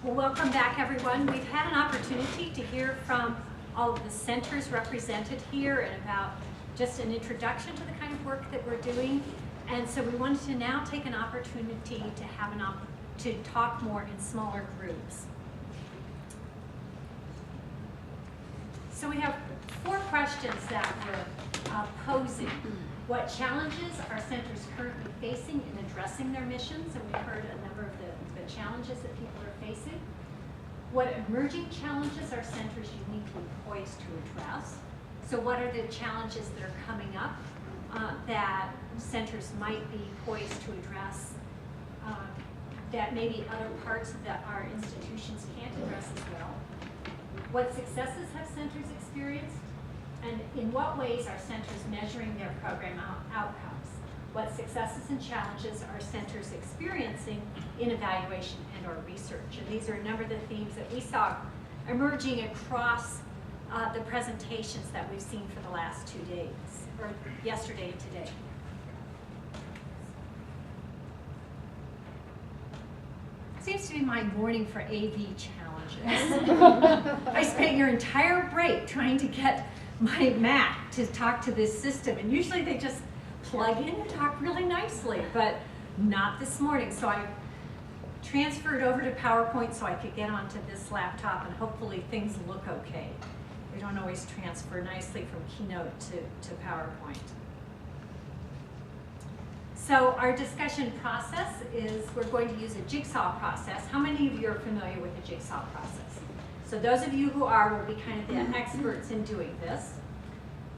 Well, welcome back, everyone. We've had an opportunity to hear from all of the centers represented here and about just an introduction to the kind of work that we're doing. And so we wanted to now take an opportunity to have to talk more in smaller groups. So we have 4 questions that we're posing. What challenges are centers currently facing in addressing their missions? And we've heard a number of the challenges that people are facing. What emerging challenges are centers uniquely poised to address? So what are the challenges that are coming up that centers might be poised to address that maybe other parts of our institutions can't address as well? What successes have centers experienced? And in what ways are centers measuring their program outcomes? What successes and challenges are centers experiencing in evaluation and or research? And these are a number of the themes that we saw emerging across the presentations that we've seen for the last 2 days, or yesterday and today. Seems to be my morning for AV challenges. I spent your entire break trying to get my Mac to talk to this system, and usually they just plug in and talk really nicely, but not this morning. So I transferred over to PowerPoint so I could get onto this laptop, and hopefully things look okay. They don't always transfer nicely from Keynote to PowerPoint. So our discussion process is we're going to use a jigsaw process. How many of you are familiar with the jigsaw process? So those of you who are will be kind of the experts in doing this.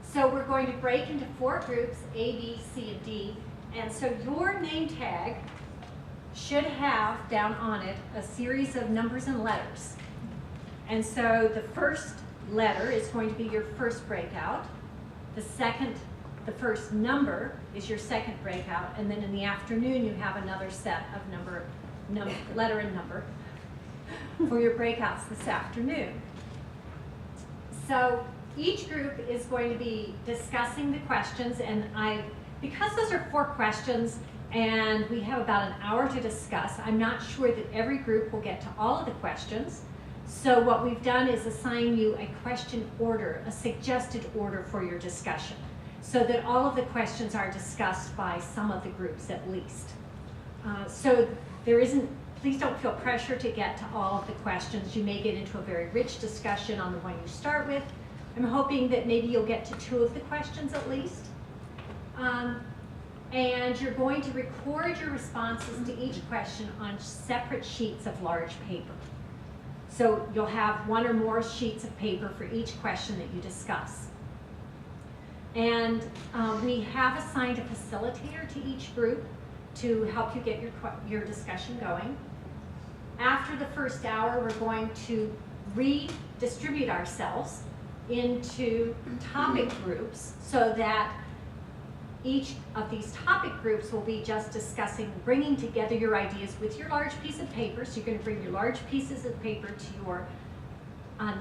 So we're going to break into 4 groups, A, B, C, and D. And so your name tag should have down on it a series of numbers and letters. And so the first letter is going to be your first breakout. The first number is your second breakout. And then in the afternoon, you have another set of letter and number for your breakouts this afternoon. So each group is going to be discussing the questions, and because those are 4 questions and we have about an hour to discuss, I'm not sure that every group will get to all of the questions. So what we've done is assign you a question order, a suggested order for your discussion, so that all of the questions are discussed by some of the groups at least. So please don't feel pressure to get to all of the questions. You may get into a very rich discussion on the one you start with. I'm hoping that maybe you'll get to 2 of the questions at least. And you're going to record your responses to each question on separate sheets of large paper. So you'll have 1 or more sheets of paper for each question that you discuss. And we have assigned a facilitator to each group to help you get your discussion going. After the first hour, we're going to redistribute ourselves into topic groups so that each of these topic groups will be just discussing, bringing together your ideas with your large piece of paper. So you're going to bring your large pieces of paper to your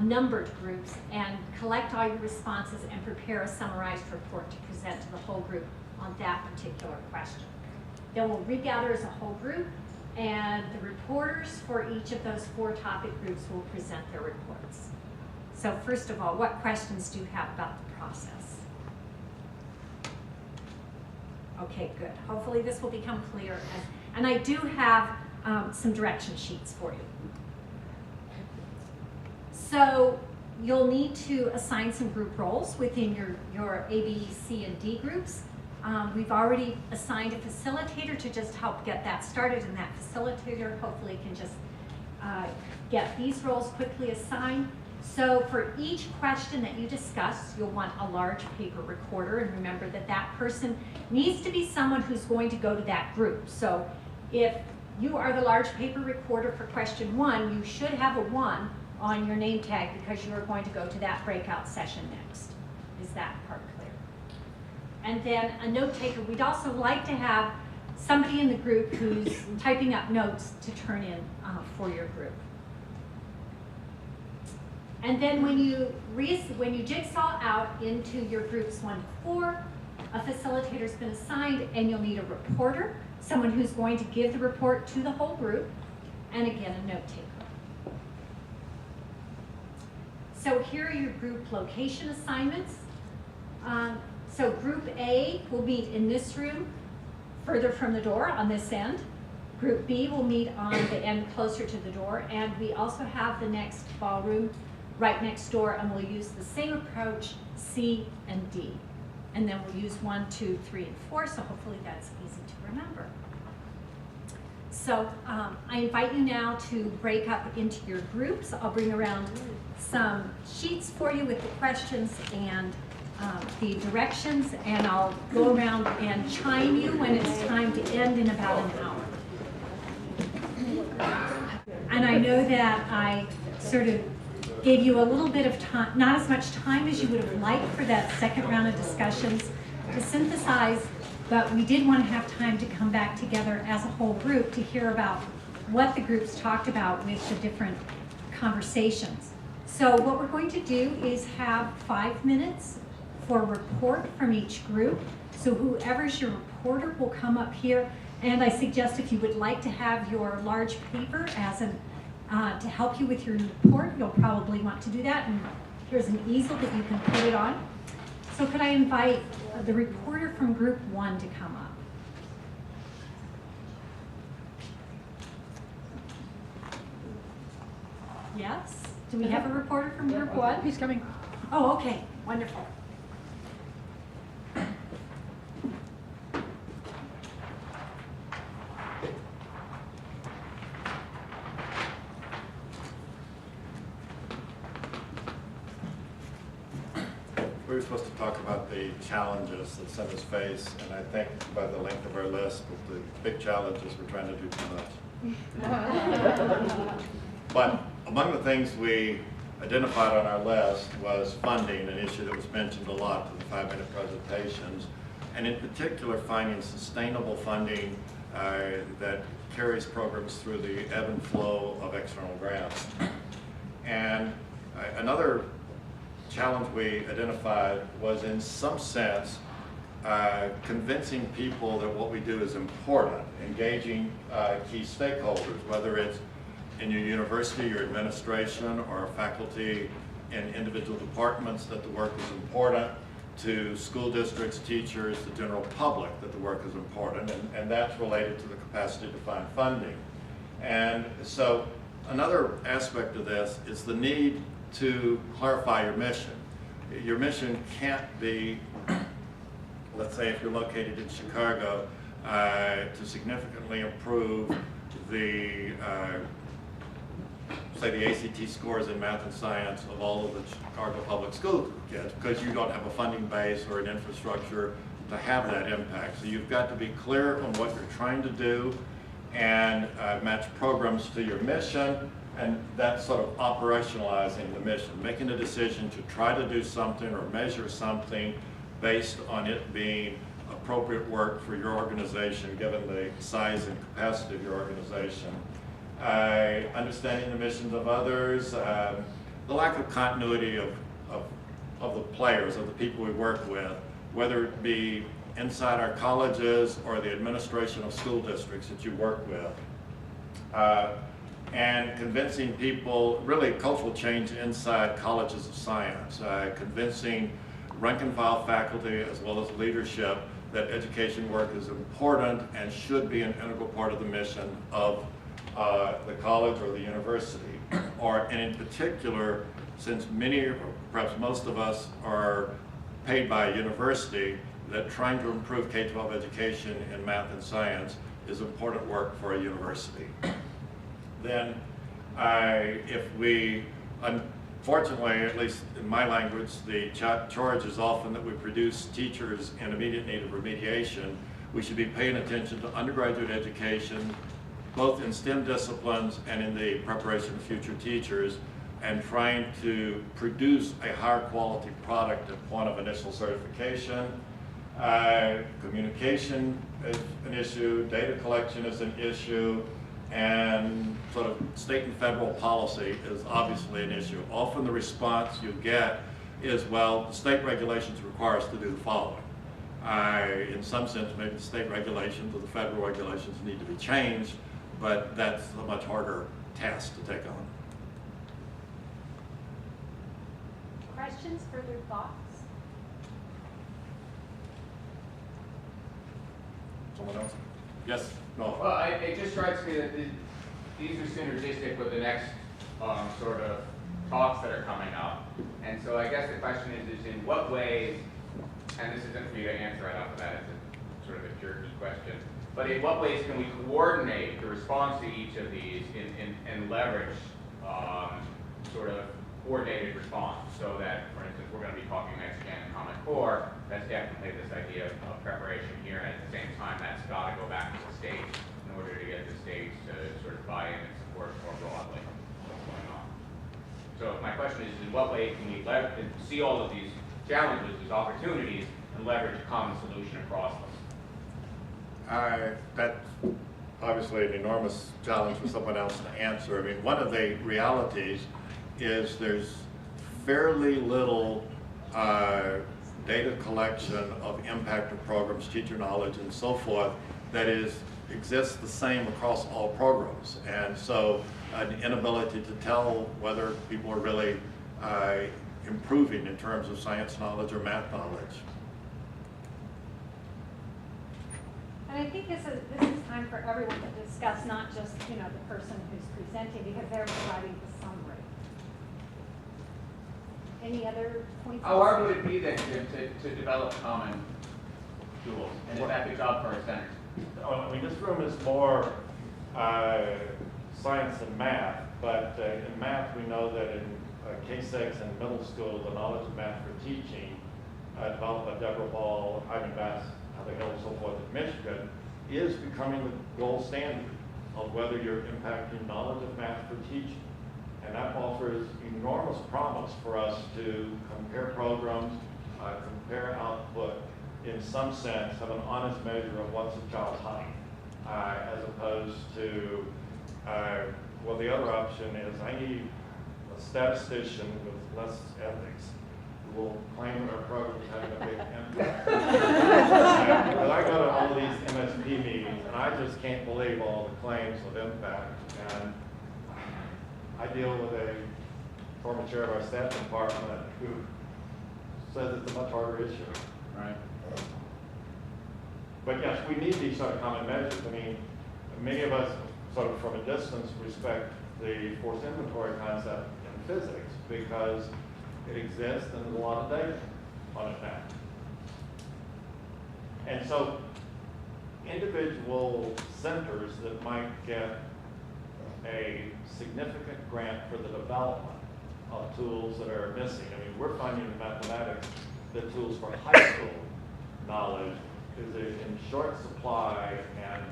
numbered groups and collect all your responses and prepare a summarized report to present to the whole group on that particular question. Then we'll regather as a whole group, and the reporters for each of those 4 topic groups will present their reports. So first of all, what questions do you have about the process? Okay, good. Hopefully this will become clear. And I do have some direction sheets for you. So you'll need to assign some group roles within your A, B, C, and D groups. We've already assigned a facilitator to just help get that started, and that facilitator hopefully can just get these roles quickly assigned. So for each question that you discuss, you'll want a large paper recorder, and remember that that person needs to be someone who's going to go to that group. So if you are the large paper recorder for question 1, you should have a 1 on your name tag because you are going to go to that breakout session next. Is that part clear? And then a note taker. We'd also like to have somebody in the group who's typing up notes to turn in for your group. And then when you jigsaw out into your groups 1 to 4, a facilitator's been assigned, and you'll need a reporter, someone who's going to give the report to the whole group, and again, a note taker. So here are your group location assignments. So group A will meet in this room, further from the door on this end. Group B will meet on the end closer to the door, and we also have the next ballroom right next door, and we'll use the same approach, C and D. And then we'll use 1, 2, 3, and 4, so hopefully that's easy to remember. So I invite you now to break up into your groups. I'll bring around some sheets for you with the questions and the directions, and I'll go around and chime you when it's time to end in about an hour. And I know that I sort of gave you a little bit of time, not as much time as you would have liked for that second round of discussions to synthesize, but we did want to have time to come back together as a whole group to hear about what the groups talked about with the different conversations. So what we're going to do is have 5 minutes for a report from each group. So whoever's your reporter will come up here, and I suggest if you would like to have your large paper as an to help you with your report, you'll probably want to do that, and here's an easel that you can put it on. So could I invite the reporter from group 1 to come up? Yes? Do we have a reporter from group 1? He's coming. Oh, okay, wonderful. We were supposed to talk about the challenges that centers face, and I think by the length of our list, with the big challenges, we're trying to do too much. But among the things we identified on our list was funding, an issue that was mentioned a lot in the 5-minute presentations, and in particular finding sustainable funding that carries programs through the ebb and flow of external grants. And another challenge we identified was, in some sense, convincing people that what we do is important, engaging key stakeholders, whether it's in your university, your administration, or faculty in individual departments, that the work is important, to school districts, teachers, the general public, that the work is important, and that's related to the capacity to find funding. And so another aspect of this is the need to clarify your mission. Your mission can't be, let's say if you're located in Chicago, to significantly improve the, say the ACT scores in math and science of all of the Chicago public school kids, because you don't have a funding base or an infrastructure to have that impact. So you've got to be clear on what you're trying to do and match programs to your mission. And that's sort of operationalizing the mission, making a decision to try to do something or measure something based on it being appropriate work for your organization, given the size and capacity of your organization. Understanding the missions of others, the lack of continuity of the players, of the people we work with, whether it be inside our colleges or the administration of school districts that you work with. And convincing people, really cultural change inside colleges of science, convincing rank and file faculty as well as leadership that education work is important and should be an integral part of the mission of the college or the university. And in particular, since many, or perhaps most of us are paid by a university, that trying to improve K-12 education in math and science is important work for a university. Then if we, unfortunately, at least in my language, the charge is often that we produce teachers in immediate need of remediation. We should be paying attention to undergraduate education, both in STEM disciplines and in the preparation of future teachers, and trying to produce a higher quality product at point of initial certification. Communication is an issue, data collection is an issue, and sort of state and federal policy is obviously an issue. Often the response you get is, well, the state regulations require us to do the following. In some sense, maybe the state regulations or the federal regulations need to be changed, but that's a much harder task to take on. questions, further thoughts? Someone else? Yes? No? Well, it just strikes me that these are synergistic with the next sort of talks that are coming up. And so I guess the question is in what ways, and this isn't for you to answer right off the bat, it's a sort of a jerky question, but in what ways can we coordinate the response to each of these and leverage sort of coordinated response so that, for instance, we're going to be talking next gen and Common Core, that's definitely this idea of preparation here, and at the same time that's got to go back to the state in order to get the states to sort of buy in and support more broadly what's going on. So my question is, in what way can we see all of these challenges as opportunities and leverage a common solution across them? That's obviously an enormous challenge for someone else to answer. I mean, one of the realities is there's fairly little data collection of impact of programs, teacher knowledge, and so forth that exists the same across all programs. And so an inability to tell whether people are really improving in terms of science knowledge or math knowledge. And I think this is time for everyone to discuss, not just, you know, the person who's presenting, because they're providing the summary. Any other points? How hard would it be then to develop common tools? And is that the job for our centers? I mean, this room is more science and math, but in math we know that in K-6 and middle school, the knowledge of math for teaching, developed by Deborah Ball, Ivan Bass, the Hill, and so forth at Michigan, is becoming the gold standard of whether you're impacting knowledge of math for teaching. And that offers enormous promise for us to compare programs, compare output, in some sense, have an honest measure of what's a child's height, as opposed to, well, the other option is I need a statistician with less ethics who will claim that our program is having a big impact. But I go to all of these MSP meetings, and I just can't believe all the claims of impact. And I deal with a former chair of our staff department who says it's a much harder issue. Right. But yes, we need these sort of common measures. I mean, many of us sort of from a distance respect the forced inventory concept in physics because it exists and there's a lot of data on it now. And so individual centers that might get a significant grant for the development of tools that are missing. I mean, we're finding in mathematics that tools for high school knowledge is in short supply, and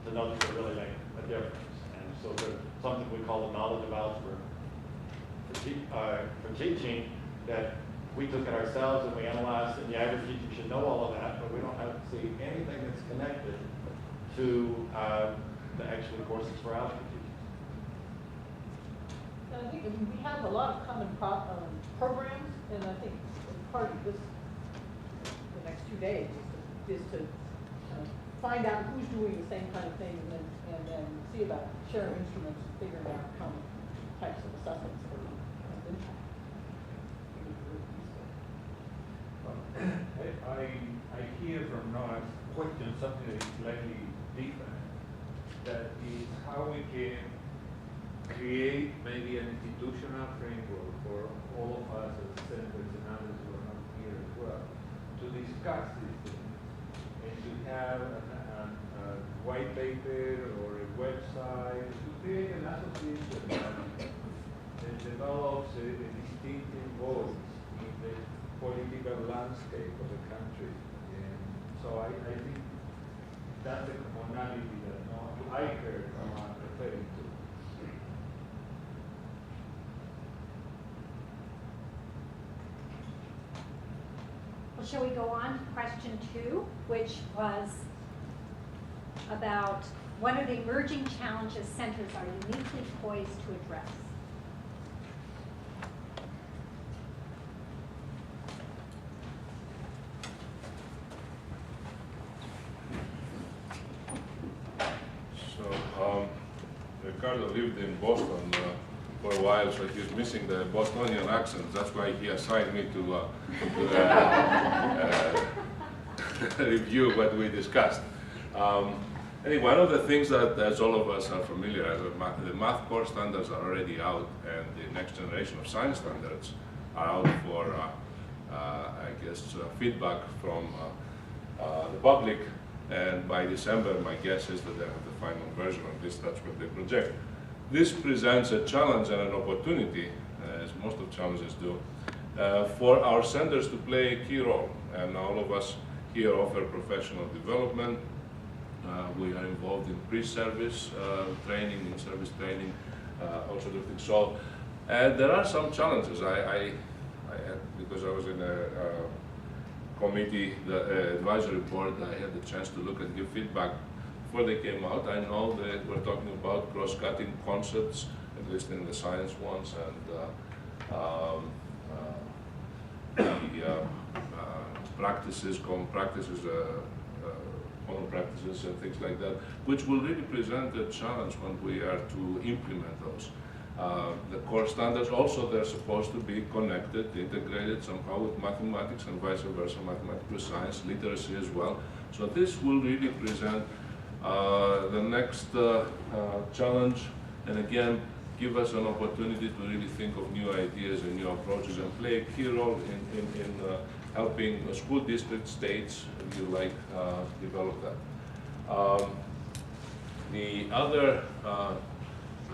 the notes that really make a difference. And so there's something we call the knowledge of algebra for teaching that we took it ourselves and we analyzed it, and the average teacher should know all of that, but we don't have to see anything that's connected to the actual courses for algebra teaching. And I think we have a lot of common programs, and I think part of this, the next 2 days, is to find out who's doing the same kind of thing, and then see about sharing instruments and figuring out common types of assessments for impact. I hear from Noah's question something that is slightly different. That is how we can create maybe an institutional framework for all of us as centers and others who are not here as well to discuss these things and to have a white paper or a website to create an association that develops a distinctive voice in the political landscape of the country. And so I think that's the commonality that I heard referring to. Well, shall we go on to question 2, which was about what are the emerging challenges centers are uniquely poised to address? So, Ricardo lived in Boston for a while, so he's missing the Bostonian accent. That's why he assigned me to review what we discussed. Anyway, one of the things that, as all of us are familiar, the math core standards are already out, and the next generation of science standards are out for, I guess, feedback from the public. And by December, my guess is that they have the final version of this. That's what they project. This presents a challenge and an opportunity, as most of challenges do, for our centers to play a key role. And all of us here offer professional development. We are involved in pre-service training, in-service training, all sorts of things. So there are some challenges. I had, because I was in a committee, the advisory board, I had the chance to look and give feedback before they came out. I know that we're talking about cross-cutting concepts, at least in the science ones, and practices, common practices and things like that, which will really present a challenge when we are to implement those. The core standards also, they're supposed to be connected, integrated somehow with mathematics and vice versa, mathematics with science, literacy as well. So this will really present the next challenge, and again, give us an opportunity to really think of new ideas and new approaches and play a key role in helping school districts, states, if you like, develop that. The other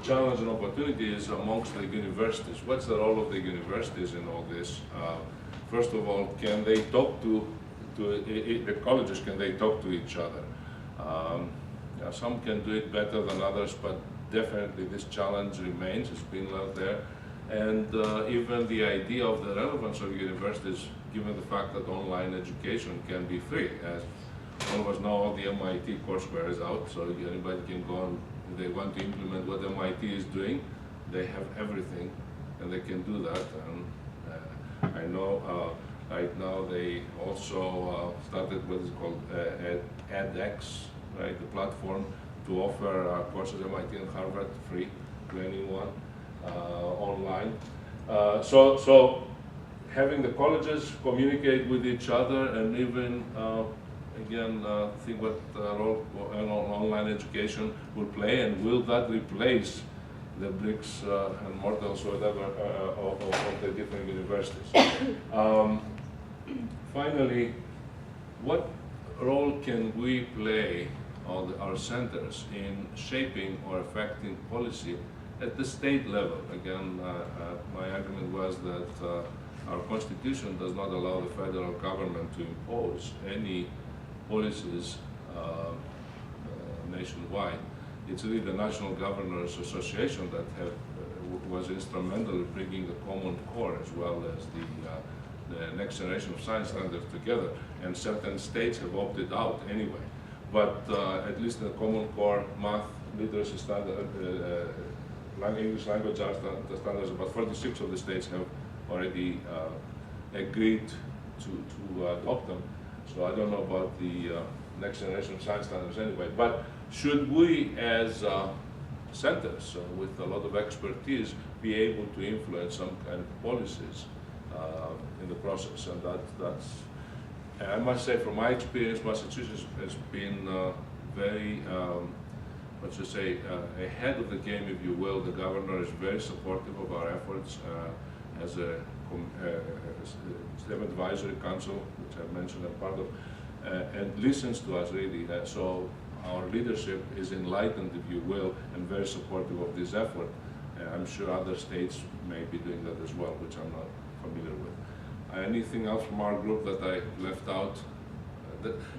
challenge and opportunity is amongst the universities. What's the role of the universities in all this? First of all, can they talk to the colleges, can they talk to each other? Some can do it better than others, but definitely this challenge remains, it's been out there. And even the idea of the relevance of universities, given the fact that online education can be free. As all of us know, all the MIT courseware is out, so anybody can go on, if they want to implement what MIT is doing, they have everything, and they can do that. And I know right now they also started what is called edX, right, the platform to offer courses at MIT and Harvard free to anyone online. So having the colleges communicate with each other and even again think what role online education will play, and will that replace the bricks and mortars or whatever of the different universities. Finally, what role can we play on our centers in shaping or affecting policy at the state level? Again, my argument was that our Constitution does not allow the federal government to impose any policies nationwide. It's really the National Governors Association that was instrumental in bringing the Common Core as well as the next generation of science standards together, and certain states have opted out anyway. But at least the Common Core math literacy standard, English language standards, about 46 of the states have already agreed to adopt them. So I don't know about the next generation of science standards anyway. But should we, as centers with a lot of expertise, be able to influence some kind of policies in the process? And that's, I must say, from my experience, Massachusetts has been very, let's just say, ahead of the game, if you will. The governor is very supportive of our efforts as a STEM advisory council, which I've mentioned I'm part of, and listens to us really. So our leadership is enlightened, if you will, and very supportive of this effort. I'm sure other states may be doing that as well, which I'm not familiar with. Anything else from our group that I left out?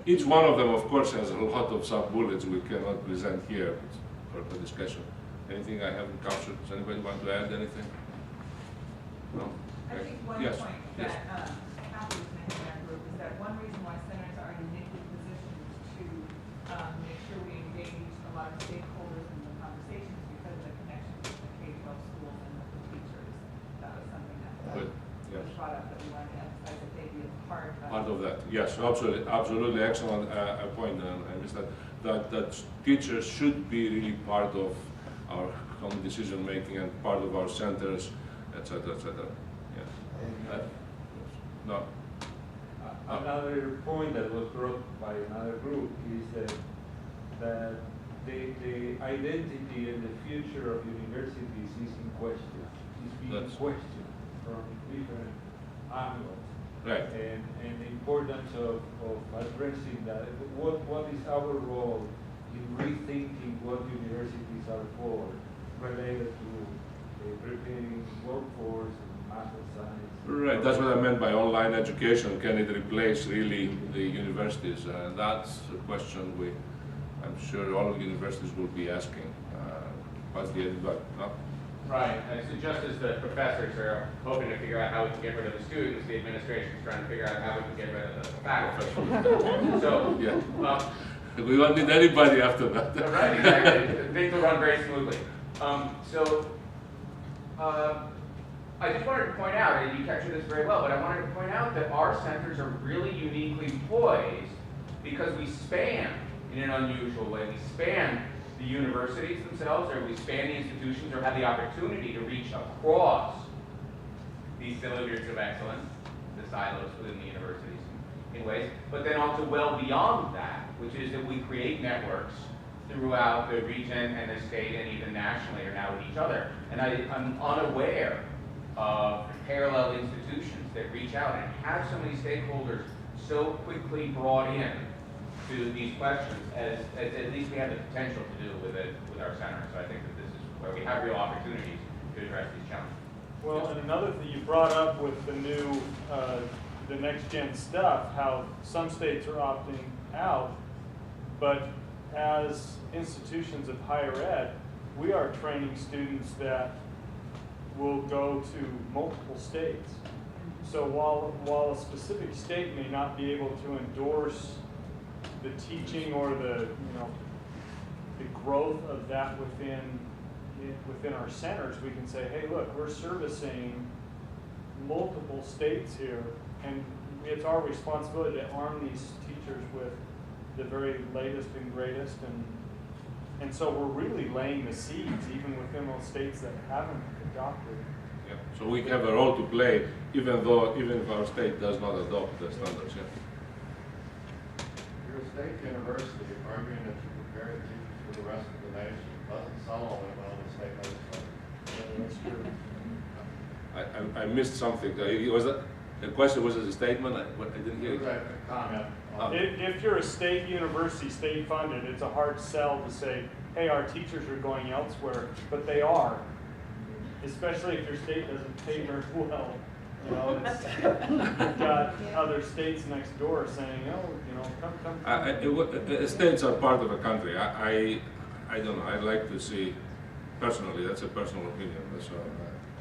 Each one of them, of course, has a lot of sub-bullets we cannot present here for the discussion. Anything I haven't captured? Does anybody want to add anything? No? I think one Yes. point Yes. that Kathy was making in our group is that one reason why centers are uniquely positioned to make sure we engage a lot of stakeholders in the conversations because of the connection with the K-12 schools and with the teachers. That was something that Good. Yes. was brought up, that we wanted to emphasize that they be a part Part of that, yes, absolutely excellent point, and I missed that. That teachers should be really part of our common decision making and part of our centers, etc., etc. Yeah. No. Another point that was brought by another group is that the identity and the future of universities is in question. It's being questioned from different angles. Right. And the importance of addressing that. What is our role in rethinking what universities are for related to preparing workforce and math and science? Right, that's what I meant by online education. Can it replace really the universities? And that's a question I'm sure all of the universities will be asking. What's the end of no? Right, and so just as the professors are hoping to figure out how we can get rid of the students, the administration is trying to figure out how we can get rid of the faculty. So, yeah. We don't need anybody after that. Right, exactly. Things will run very smoothly. I just wanted to point out, and you captured this very well, but I wanted to point out that our centers are really uniquely poised because we span in an unusual way. We span the universities themselves, or we span the institutions, or have the opportunity to reach across these cylinders of excellence, the silos within the universities in ways, but then also well beyond that, which is that we create networks throughout the region and the state and even nationally or now with each other. And I'm unaware of parallel institutions that reach out and have so many stakeholders so quickly brought in to these questions as at least we have the potential to do with our center. So I think that this is where we have real opportunities to address these challenges. Well, and another thing you brought up with the new, the next gen stuff, how some states are opting out, but as institutions of higher ed, we are training students that will go to multiple states. So while a specific state may not be able to endorse the teaching or the growth of that within our centers, we can say, hey, look, we're servicing multiple states here, and it's our responsibility to arm these teachers with the very latest and greatest, and so we're really laying the seeds even within those states that haven't adopted. Yeah. So we have a role to play, even if our state does not adopt the standards. Yeah. You're a state university, arguing that you prepare teachers for the rest of the nation doesn't sound like well in the state legislature. That's true. I missed something. Was that the question? Was it a statement? I didn't hear It was it. a comment. If you're a state university, state funded, it's a hard sell to say, hey, our teachers are going elsewhere, but they are. Especially if your state doesn't pay very well. You've got other states next door saying, come. States are part of a country. I don't know. I'd like to see, personally, that's a personal opinion. That's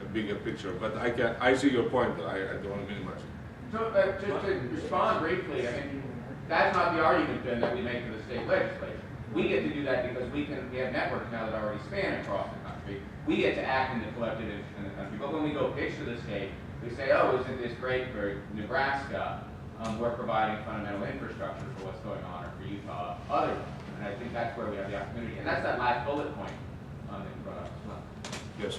a bigger picture. But I see your point. I don't want to minimize it. So just to respond briefly, I mean, that's not the argument then that we make to the state legislature. We get to do that because we have networks now that already span across the country. We get to act in the collective interest in the country. But when we go pitch to the state, we say, oh, isn't this great for Nebraska? We're providing fundamental infrastructure for what's going on, or for Utah, other. And I think that's where we have the opportunity. And that's that last bullet point that you brought up as well. Yes.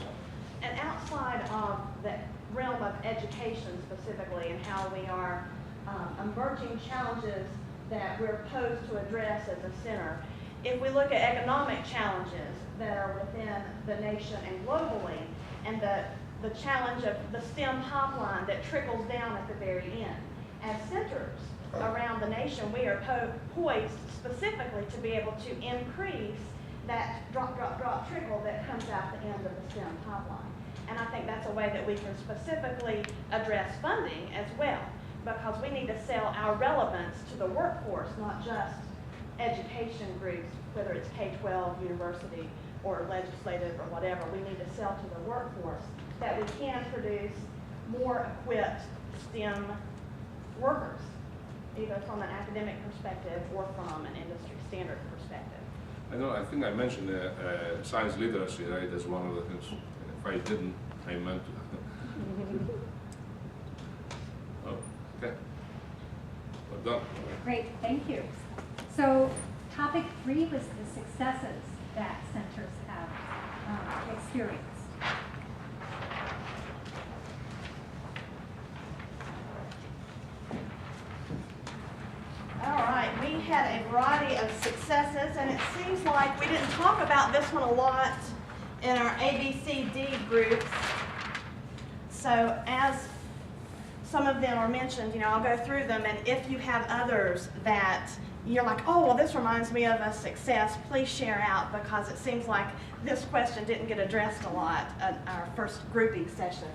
And outside of the realm of education specifically and how we are emerging challenges that we're posed to address as a center, if we look at economic challenges that are within the nation and globally, and the challenge of the STEM pipeline that trickles down at the very end, as centers around the nation, we are poised specifically to be able to increase that drop, drop, drop trickle that comes out the end of the STEM pipeline. And I think that's a way that we can specifically address funding as well, because we need to sell our relevance to the workforce, not just education groups, whether it's K-12, university, or legislative, or whatever. We need to sell to the workforce that we can produce more equipped STEM workers, either from an academic perspective or from an industry standard perspective. I think I mentioned science literacy, right, as one of the things. If I didn't, I meant to. Oh, okay. Well done. Great, thank you. So topic 3 was the successes that centers have experience. All right, we had a variety of successes, and it seems like we didn't talk about this one a lot in our ABCD groups. So as some of them are mentioned, I'll go through them, and if you have others that you're like, oh, well, this reminds me of a success, please share out, because it seems like this question didn't get addressed a lot at our first grouping session.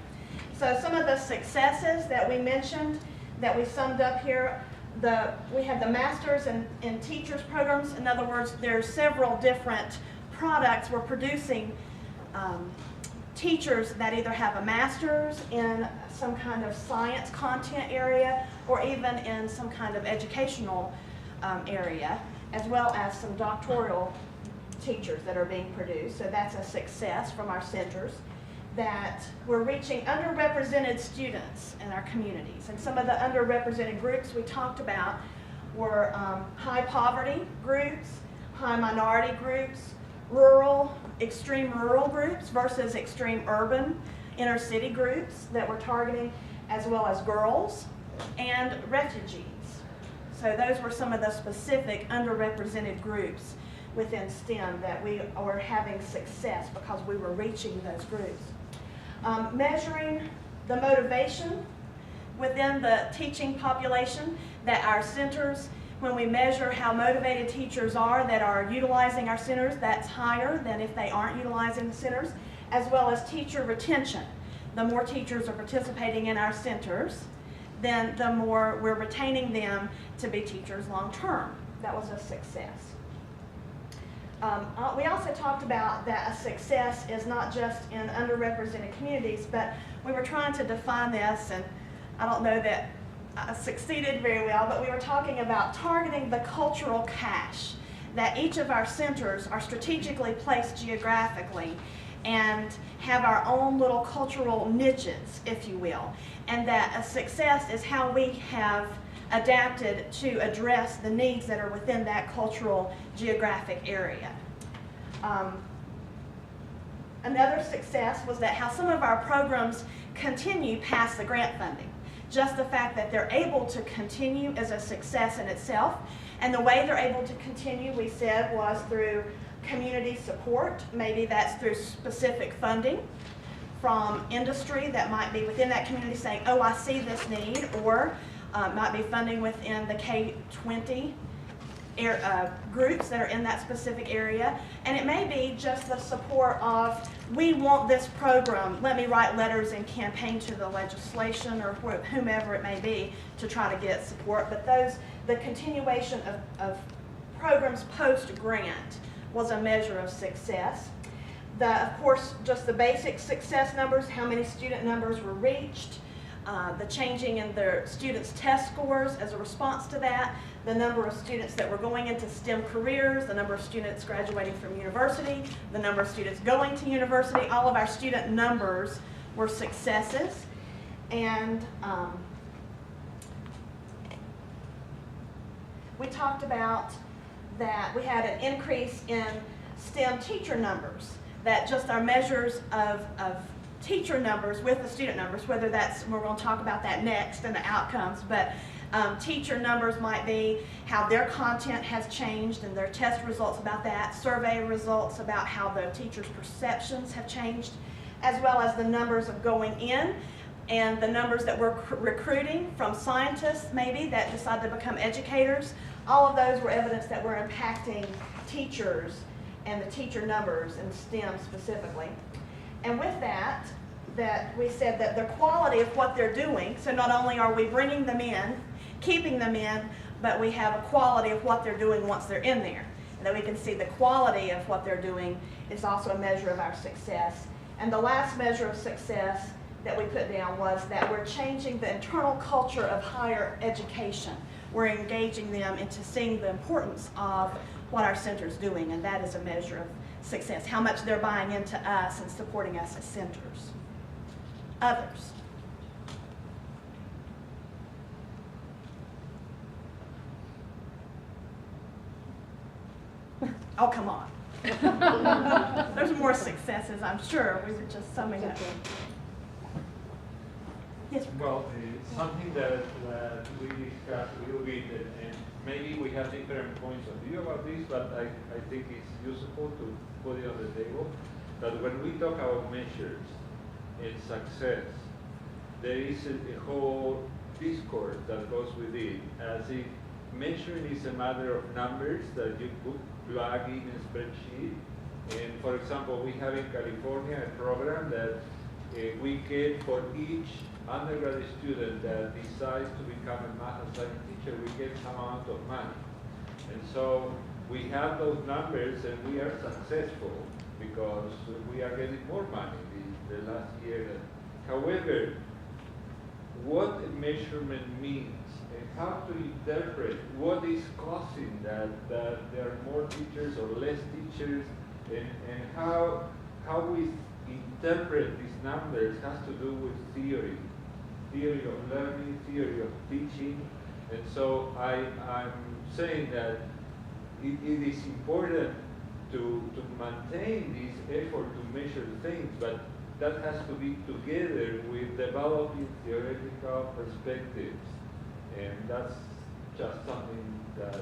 So some of the successes that we mentioned, that we summed up here, we have the Masters in Teachers programs. In other words, there's several different products we're producing, teachers that either have a master's in some kind of science content area or even in some kind of educational area, as well as some doctoral teachers that are being produced. So that's a success from our centers, that we're reaching underrepresented students in our communities. And some of the underrepresented groups we talked about were high poverty groups, high minority groups, rural, extreme rural groups versus extreme urban inner city groups that we're targeting, as well as girls and refugees. So those were some of the specific underrepresented groups within STEM that we were having success because we were reaching those groups. Measuring the motivation within the teaching population, that our centers, when we measure how motivated teachers are that are utilizing our centers, that's higher than if they aren't utilizing the centers, as well as teacher retention. The more teachers are participating in our centers, then the more we're retaining them to be teachers long term. That was a success. We also talked about that a success is not just in underrepresented communities, but we were trying to define this, and I don't know that I succeeded very well, but we were talking about targeting the cultural cache, that each of our centers are strategically placed geographically and have our own little cultural niches, if you will, and that a success is how we have adapted to address the needs that are within that cultural geographic area. Another success was that how some of our programs continue past the grant funding. Just the fact that they're able to continue is a success in itself, and the way they're able to continue, we said, was through community support. Maybe that's through specific funding from industry that might be within that community saying, oh, I see this need, or might be funding within the K-20 groups that are in that specific area. And it may be just the support of, we want this program, let me write letters and campaign to the legislation or whomever it may be to try to get support. But the continuation of programs post-grant was a measure of success. Of course, just the basic success numbers, how many student numbers were reached, the changing in their students' test scores as a response to that, the number of students that were going into STEM careers, the number of students graduating from university, the number of students going to university, all of our student numbers were successes. And we talked about that we had an increase in STEM teacher numbers, that just our measures of teacher numbers with the student numbers, whether that's, we're going to talk about that next and the outcomes, but teacher numbers might be how their content has changed and their test results about that, survey results about how the teachers' perceptions have changed, as well as the numbers of going in and the numbers that we're recruiting from scientists maybe that decide to become educators. All of those were evidence that we're impacting teachers and the teacher numbers in STEM specifically. And with that we said that the quality of what they're doing, so not only are we bringing them in, keeping them in, but we have a quality of what they're doing once they're in there. And that we can see the quality of what they're doing is also a measure of our success. And the last measure of success that we put down was that we're changing the internal culture of higher education. We're engaging them into seeing the importance of what our center's doing, and that is a measure of success, how much they're buying into us and supporting us as centers. Others. Oh, come on. There's more successes, I'm sure. We were just summing up. Yes, sir. Well, something that we discussed a little bit, and maybe we have different points of view about this, but I think it's useful to put it on the table, that when we talk about measures and success, there is a whole discourse that goes with it, as if measuring is a matter of numbers that you plug in a spreadsheet. And for example, we have in California a program that we get for each undergraduate student that decides to become a math and science teacher, we get some amount of money. And so we have those numbers and we are successful because we are getting more money the last year. However, what a measurement means and how to interpret what is causing that there are more teachers or less teachers, and how we interpret these numbers has to do with theory of learning, theory of teaching. And so I'm saying that it is important to maintain this effort to measure things, but that has to be together with developing theoretical perspectives. And that's just something that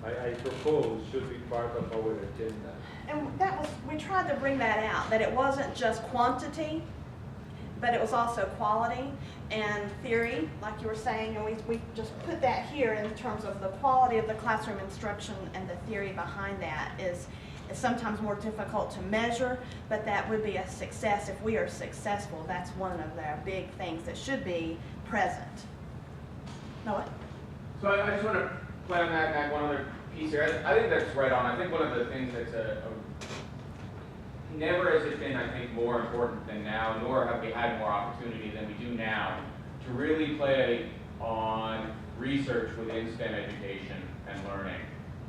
I propose should be part of our agenda. And we tried to bring that out, that it wasn't just quantity, but it was also quality and theory, like you were saying, and we just put that here in terms of the quality of the classroom instruction, and the theory behind that is sometimes more difficult to measure, but that would be a success. If we are successful, that's one of the big things that should be present. Noah? So I just want to play on that one other piece here. I think that's right on. I think one of the things that's never has it been, I think, more important than now, nor have we had more opportunity than we do now, to really play on research within STEM education and learning.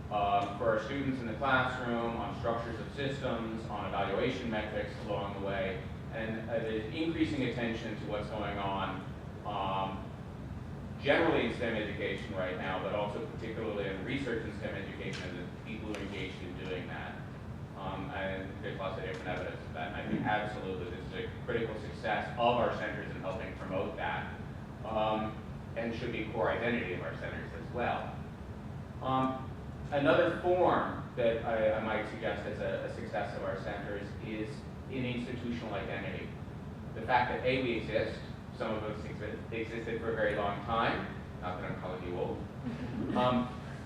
For our students in the classroom, on structures of systems, on evaluation metrics along the way, and there's increasing attention to what's going on generally in STEM education right now, but also particularly in research in STEM education and the people who are engaged in doing that. And there's lots of different evidence of that, and I think absolutely this is a critical success of our centers in helping promote that, and should be a core identity of our centers as well. Another form that I might suggest as a success of our centers is in institutional identity. The fact that A, we exist, some of us existed for a very long time, not that I'm calling you old,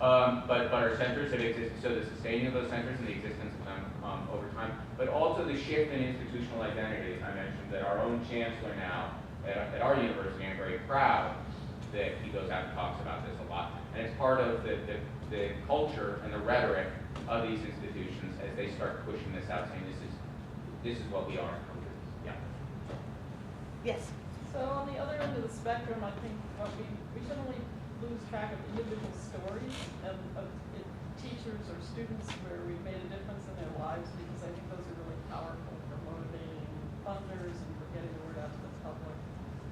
but our centers have existed, so the sustaining of those centers and the existence of them over time, but also the shift in institutional identity. I mentioned that our own chancellor now at our university, I'm very proud that he goes out and talks about this a lot, and it's part of the culture and the rhetoric of these institutions as they start pushing this out, saying this is what we are. Yeah. Yes. So on the other end of the spectrum, I think we generally lose track of individual stories of teachers or students where we've made a difference in their lives, because I think those are really powerful for motivating funders and for getting the word out to the public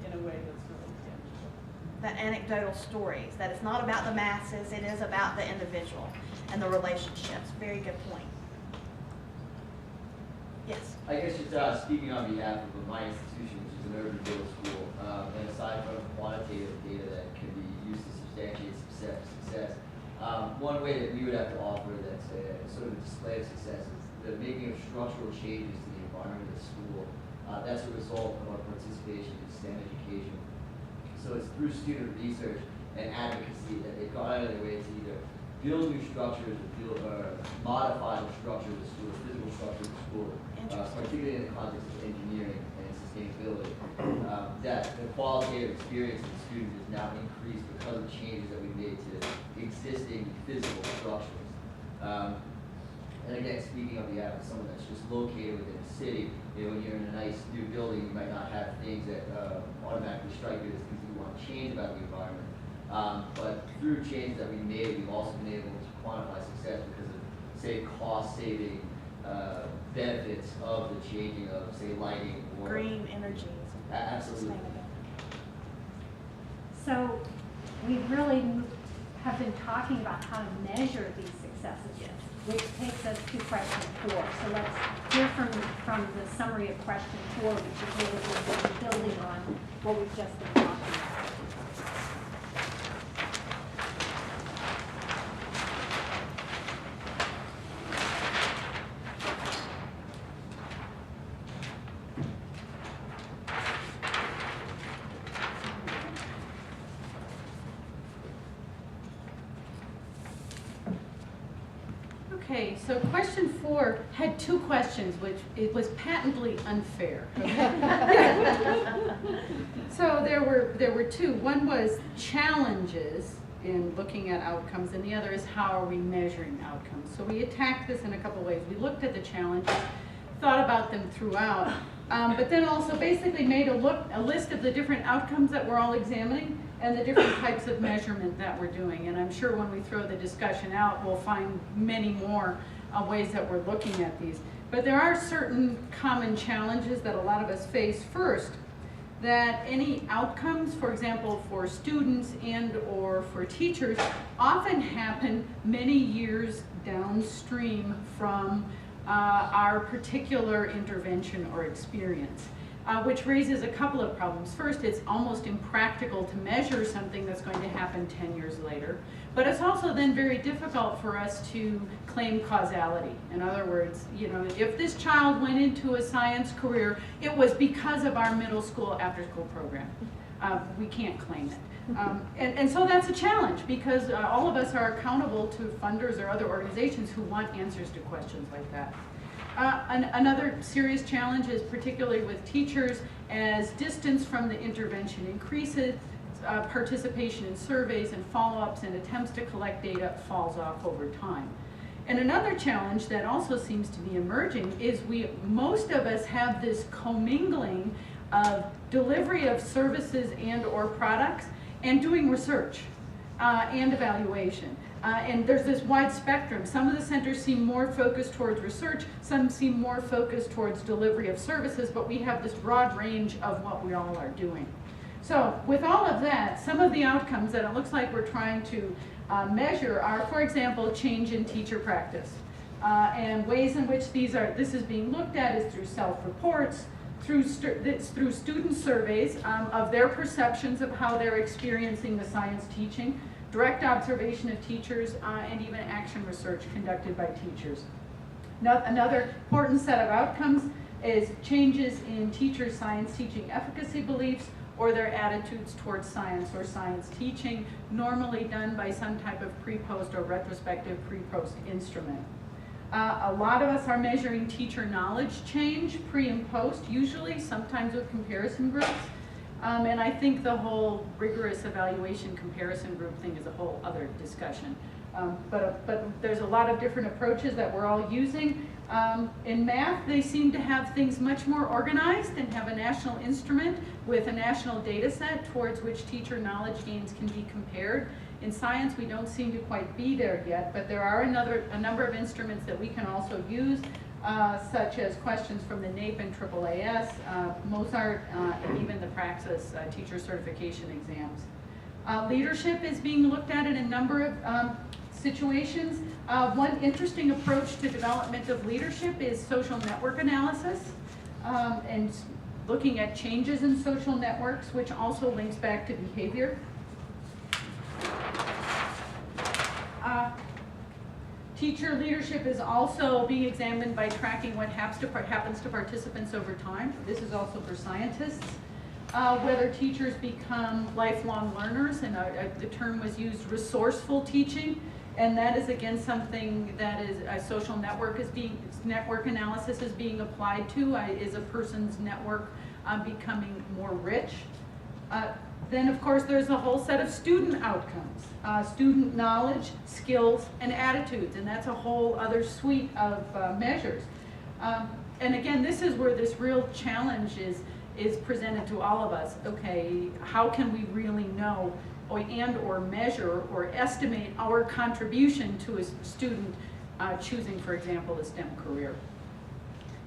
in a way that's really tangible. That anecdotal stories, that it's not about the masses, it is about the individual and the relationships. Very good point. Yes. I guess just speaking on behalf of my institution, which is an urban middle school, and aside from quantitative data that can be used to substantiate success, one way that we would have to offer that's sort of a display of success is the making of structural changes to the environment of the school. That's a result of our participation in STEM education. So it's through student research and advocacy that they've gone out of their way to either build new structures or modify the structure of the school, the physical structure of the school, particularly in the context of engineering and sustainability. That the qualitative experience of the student is now increased because of changes that we made to existing physical structures. And again, speaking on behalf of someone that's just located within the city, when you're in a nice new building, you might not have things that automatically strike you as things you want to change about the environment. But through changes that we made, we've also been able to quantify success because of, say, cost-saving benefits of the changing of, say, lighting or Green energy. Absolutely. So we've really have been talking about how to measure these successes, which takes us to question 4. So let's hear from the summary of question 4, which is really building on what we've just been talking about. Okay, so question 4 had 2 questions, which it was patently unfair. So there were 2. One was challenges in looking at outcomes, and the other is how are we measuring outcomes. So we attacked this in a couple ways. We looked at the challenges, thought about them throughout, but then also basically made a list of the different outcomes that we're all examining and the different types of measurement that we're doing. And I'm sure when we throw the discussion out, we'll find many more ways that we're looking at these. But there are certain common challenges that a lot of us face. First, that any outcomes, for example, for students and or for teachers, often happen many years downstream from our particular intervention or experience. Which raises a couple of problems. First, it's almost impractical to measure something that's going to happen 10 years later. But it's also then very difficult for us to claim causality. In other words, you know, if this child went into a science career, it was because of our middle school after-school program. We can't claim it. And so that's a challenge because all of us are accountable to funders or other organizations who want answers to questions like that. Another serious challenge is particularly with teachers as distance from the intervention increases, participation in surveys and follow-ups and attempts to collect data falls off over time. And another challenge that also seems to be emerging is most of us have this commingling of delivery of services and or products and doing research and evaluation. And there's this wide spectrum. Some of the centers seem more focused towards research, some seem more focused towards delivery of services, but we have this broad range of what we all are doing. So with all of that, some of the outcomes that it looks like we're trying to measure are, for example, change in teacher practice. And ways in which this is being looked at is through self-reports, through student surveys of their perceptions of how they're experiencing the science teaching, direct observation of teachers, and even action research conducted by teachers. Now, another important set of outcomes is changes in teachers' science teaching efficacy beliefs or their attitudes towards science or science teaching, normally done by some type of pre-post or retrospective pre-post instrument. A lot of us are measuring teacher knowledge change pre and post, usually, sometimes with comparison groups. And I think the whole rigorous evaluation comparison group thing is a whole other discussion. But there's a lot of different approaches that we're all using. In math, they seem to have things much more organized and have a national instrument with a national data set towards which teacher knowledge gains can be compared. In science, we don't seem to quite be there yet, but there are a number of instruments that we can also use, such as questions from the NAEP and AAAS, Mozart, and even the Praxis teacher certification exams. Leadership is being looked at in a number of situations. One interesting approach to development of leadership is social network analysis, and looking at changes in social networks, which also links back to behavior. Teacher leadership is also being examined by tracking what happens to participants over time. This is also for scientists. Whether teachers become lifelong learners, and the term was used, resourceful teaching, and that is again something that is a social network network analysis is being applied to. Is a person's network becoming more rich? Then, of course, there's a whole set of student outcomes, student knowledge, skills, and attitudes, and that's a whole other suite of measures. And again, this is where this real challenge is presented to all of us. Okay, how can we really know or measure or estimate our contribution to a student choosing, for example, a STEM career?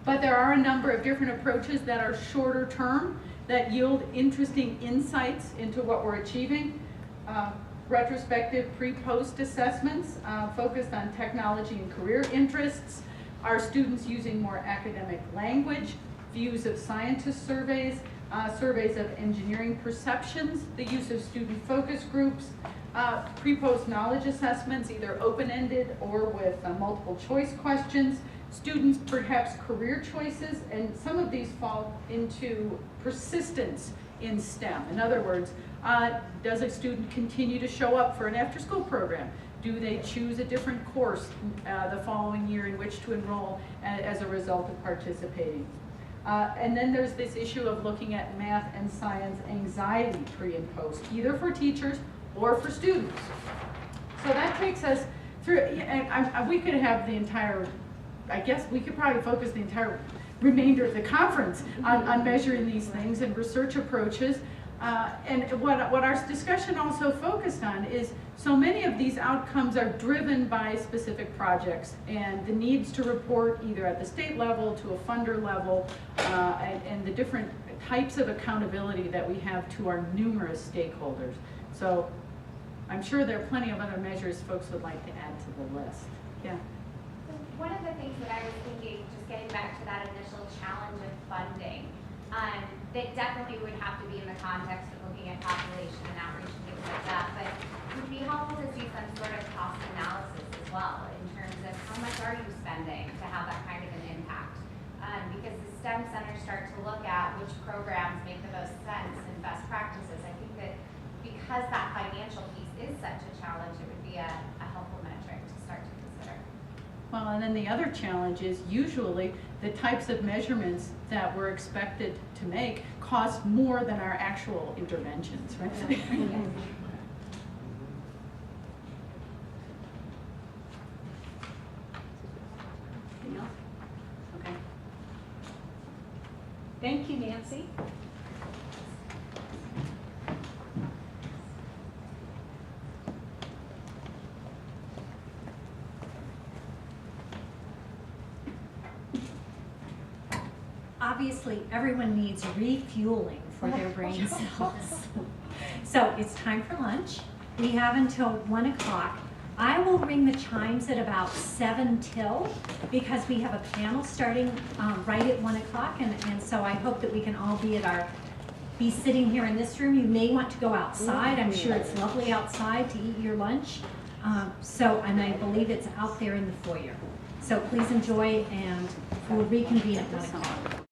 But there are a number of different approaches that are shorter term, that yield interesting insights into what we're achieving. retrospective pre-post assessments focused on technology and career interests, are students using more academic language, views of scientist surveys, surveys of engineering perceptions, the use of student focus groups, pre-post knowledge assessments, either open-ended or with multiple choice questions, students perhaps career choices, and some of these fall into persistence in STEM. In other words, does a student continue to show up for an after-school program? Do they choose a different course the following year in which to enroll as a result of participating? And then there's this issue of looking at math and science anxiety pre and post, either for teachers or for students. So that takes us through, and we could have the entire, I guess we could probably focus the entire remainder of the conference on measuring these things and research approaches. And what our discussion also focused on is so many of these outcomes are driven by specific projects and the needs to report either at the state level to a funder level and the different types of accountability that we have to our numerous stakeholders. So I'm sure there are plenty of other measures folks would like to add to the list. Yeah. One of the things that I was thinking, just getting back to that initial challenge of funding, that definitely would have to be in the context of looking at population and outreach and things like that, but it would be helpful to see some sort of cost analysis as well in terms of how much are you spending to have that kind of an impact. Because the STEM centers start to look at which programs make the most sense and best practices. I think that because that financial piece is such a challenge, it would be a helpful metric to start to consider. Well, and then the other challenge is usually the types of measurements that we're expected to make cost more than our actual interventions, right? Yes. Anything else? Okay. Thank you, Nancy. Obviously, everyone needs refueling for their brain cells. So it's time for lunch. We have until 1 o'clock. I will ring the chimes at about 7 till because we have a panel starting right at 1 o'clock, and so I hope that we can all be sitting here in this room. You may want to go outside. I'm sure it's lovely outside to eat your lunch. And I believe it's out there in the foyer. So please enjoy, and we'll reconvene at 1 o'clock.